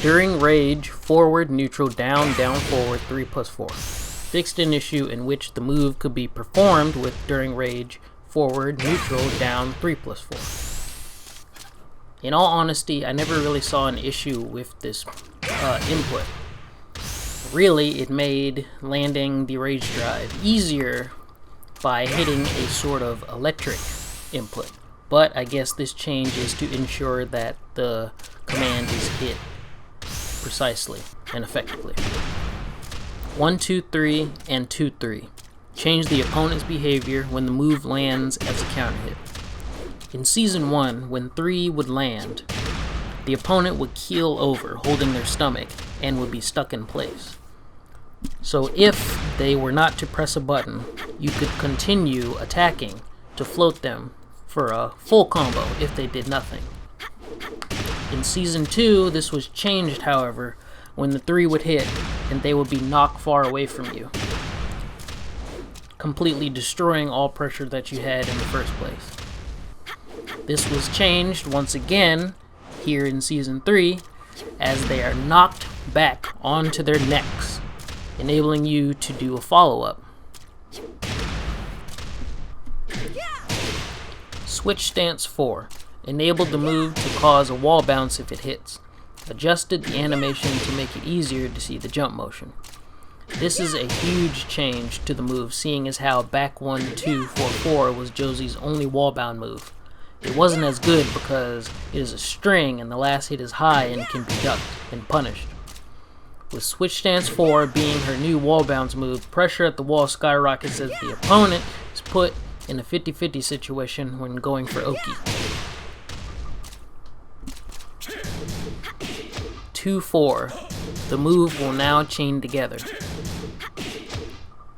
During rage, forward, neutral, down, down, forward, 3+4. Fixed an issue in which the move could be performed with during rage, forward, neutral, down, 3+4. In all honesty, I never really saw an issue with this input. Really, it made landing the rage drive easier by hitting a sort of electric input. But I guess this change is to ensure that the command is hit precisely and effectively. 1, 2, 3, and 2, 3. Change the opponent's behavior when the move lands as a counter hit. In Season 1, when 3 would land, the opponent would keel over, holding their stomach, and would be stuck in place. So if they were not to press a button, you could continue attacking to float them for a full combo if they did nothing. In Season 2, this was changed, however, when the 3 would hit and they would be knocked far away from you, completely destroying all pressure that you had in the first place. This was changed once again here in Season 3 as they are knocked back onto their necks, enabling you to do a follow-up. Switch Stance 4. Enabled the move to cause a wall bounce if it hits. Adjusted the animation to make it easier to see the jump motion. This is a huge change to the move, seeing as how back 1, 2, 4, 4 was Josie's only wall-bound move. It wasn't as good because it is a string and the last hit is high and can be ducked and punished. With Switch Stance 4 being her new wall bounce move, pressure at the wall skyrockets as the opponent is put in a 50-50 situation when going for Oki. 2, 4. The move will now chain together.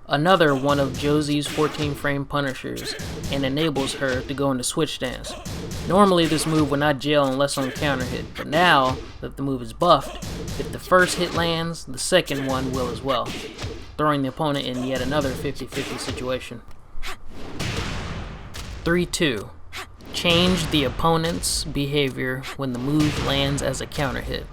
Another one of Josie's 14-frame punishers and enables her to go into Switch Stance. Normally this move would not jail unless on counter hit, but now that the move is buffed, if the first hit lands, the second one will as well, throwing the opponent in yet another 50-50 situation. 3, 2. Change the opponent's behavior when the move lands as a counter hit.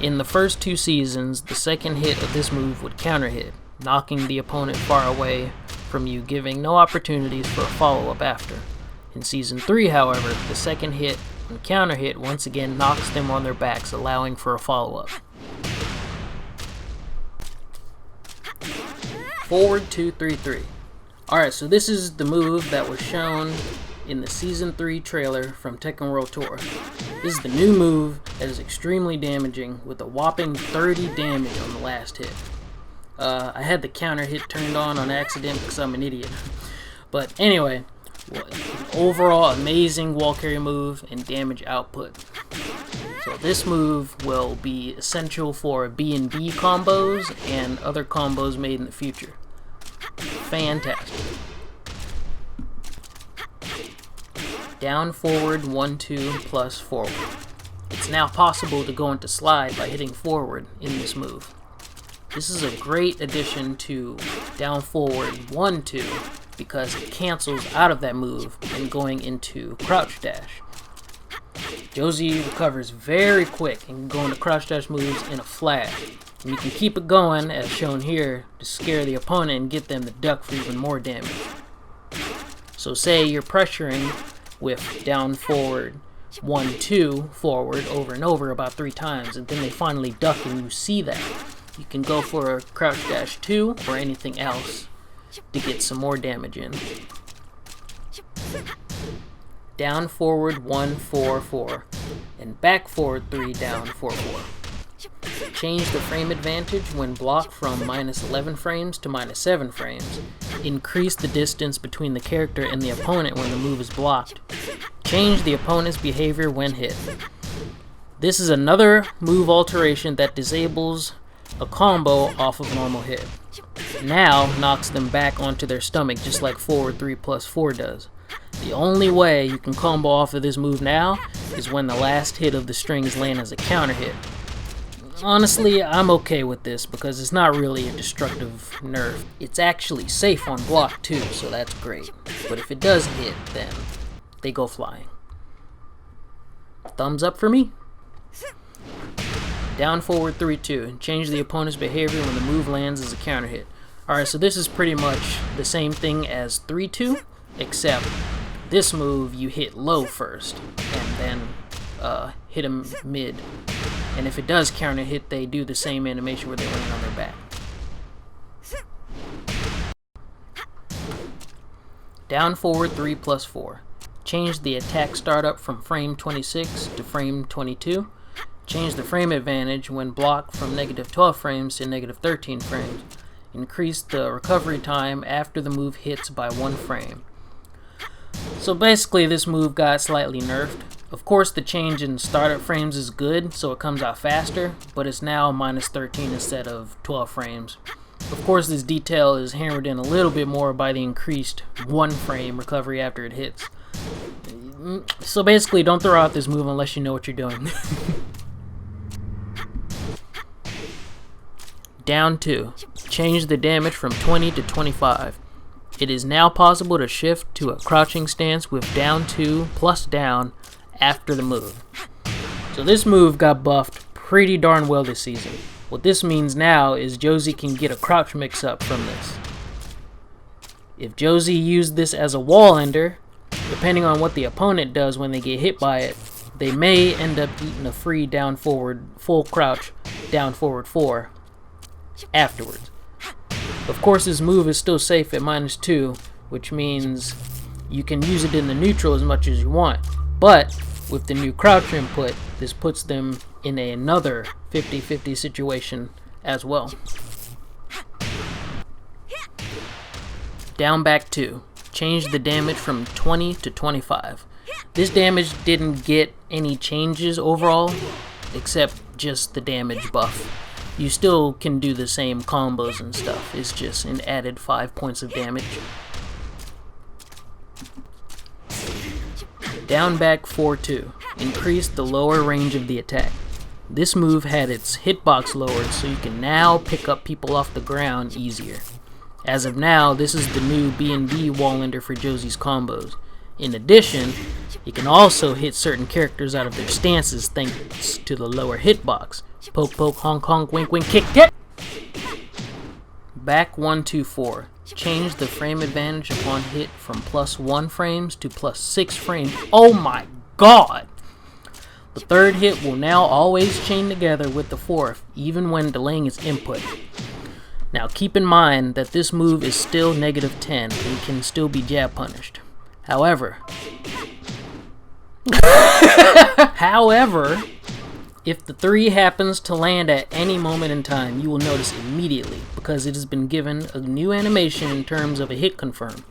In the first 2 seasons, the second hit of this move would counter hit, knocking the opponent far away from you, giving no opportunities for a follow-up after. In Season 3, however, the second hit and counter hit once again knocks them on their backs, allowing for a follow-up. Forward 2, 3, 3. Alright, so this is the move that was shown in the Season 3 trailer from Tekken World Tour. This is the new move that is extremely damaging with a whopping 30 damage on the last hit. I had the counter hit turned on accident because I'm an idiot. But anyway, overall amazing wall carry move and damage output. So this move will be essential for B&B combos and other combos made in the future. Fantastic. Down, forward, 1, 2, plus forward. It's now possible to go into slide by hitting forward in this move. This is a great addition to down, forward, 1, 2 because it cancels out of that move and going into crouch dash. Josie recovers very quick and can go into crouch dash moves in a flash. And you can keep it going as shown here to scare the opponent and get them to duck for even more damage. So say you're pressuring with down, forward, 1, 2, forward over and over about 3 times, and then they finally duck and you see that. You can go for a crouch dash 2 or anything else to get some more damage in. Down, forward, 1, 4, 4, and back forward 3, down, 4, 4. Change the frame advantage when blocked from -11 frames to -7 frames. Increase the distance between the character and the opponent when the move is blocked. Change the opponent's behavior when hit. This is another move alteration that disables a combo off of normal hit. Now knocks them back onto their stomach just like forward 3 plus 4 does. The only way you can combo off of this move now is when the last hit of the strings land as a counter hit. Honestly, I'm okay with this because it's not really a destructive nerf. It's actually safe on block too, so that's great. But if it does hit, then they go flying. Thumbs up for me. Down forward 3-2. Change the opponent's behavior when the move lands as a counter hit. Alright, so this is pretty much the same thing as 3-2, except this move you hit low first, and then hit him mid. And if it does counter hit, they do the same animation where they land on their back. Down forward 3+4. Change the attack startup from frame 26 to frame 22. Change the frame advantage when blocked from -12 frames to -13 frames. Increase the recovery time after the move hits by 1 frame. So basically this move got slightly nerfed. Of course the change in startup frames is good, so it comes out faster, but it's now -13 instead of 12 frames. Of course this detail is hammered in a little bit more by the increased 1 frame recovery after it hits. So basically don't throw out this move unless you know what you're doing. Down 2. Change the damage from 20 to 25. It is now possible to shift to a crouching stance with down 2 plus down after the move. So this move got buffed pretty darn well this season. What this means now is Josie can get a crouch mix-up from this. If Josie used this as a wall ender, depending on what the opponent does when they get hit by it, they may end up eating a free down forward full crouch down forward 4 afterwards. Of course this move is still safe at -2, which means you can use it in the neutral as much as you want, but with the new crouch input, this puts them in another 50-50 situation as well. Down back 2. Change the damage from 20 to 25. This damage didn't get any changes overall, except just the damage buff. You still can do the same combos and stuff, it's just an added 5 points of damage. Down back 4-2. Increase the lower range of the attack. This move had its hitbox lowered, so you can now pick up people off the ground easier. As of now, this is the new B&B wall ender for Josie's combos. In addition, you can also hit certain characters out of their stances thanks to the lower hitbox. Poke poke, honk honk, wink wink, kick kick! Back 1-2-4. Change the frame advantage upon hit from +1 frames to +6 frames. Oh my god! The third hit will now always chain together with the fourth, even when delaying its input. Now keep in mind that this move is still -10 and can still be jab punished. However, if the 3 happens to land at any moment in time, you will notice immediately because it has been given a new animation in terms of a hit confirm.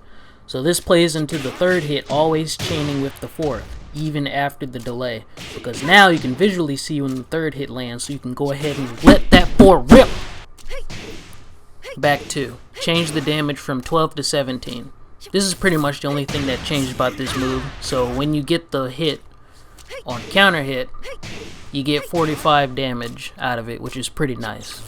So this plays into the third hit always chaining with the fourth, even after the delay, because now you can visually see when the third hit lands, so you can go ahead and let that 4 rip. Back 2. Change the damage from 12 to 17. This is pretty much the only thing that changed about this move, so when you get the hit on counter hit, you get 45 damage out of it, which is pretty nice.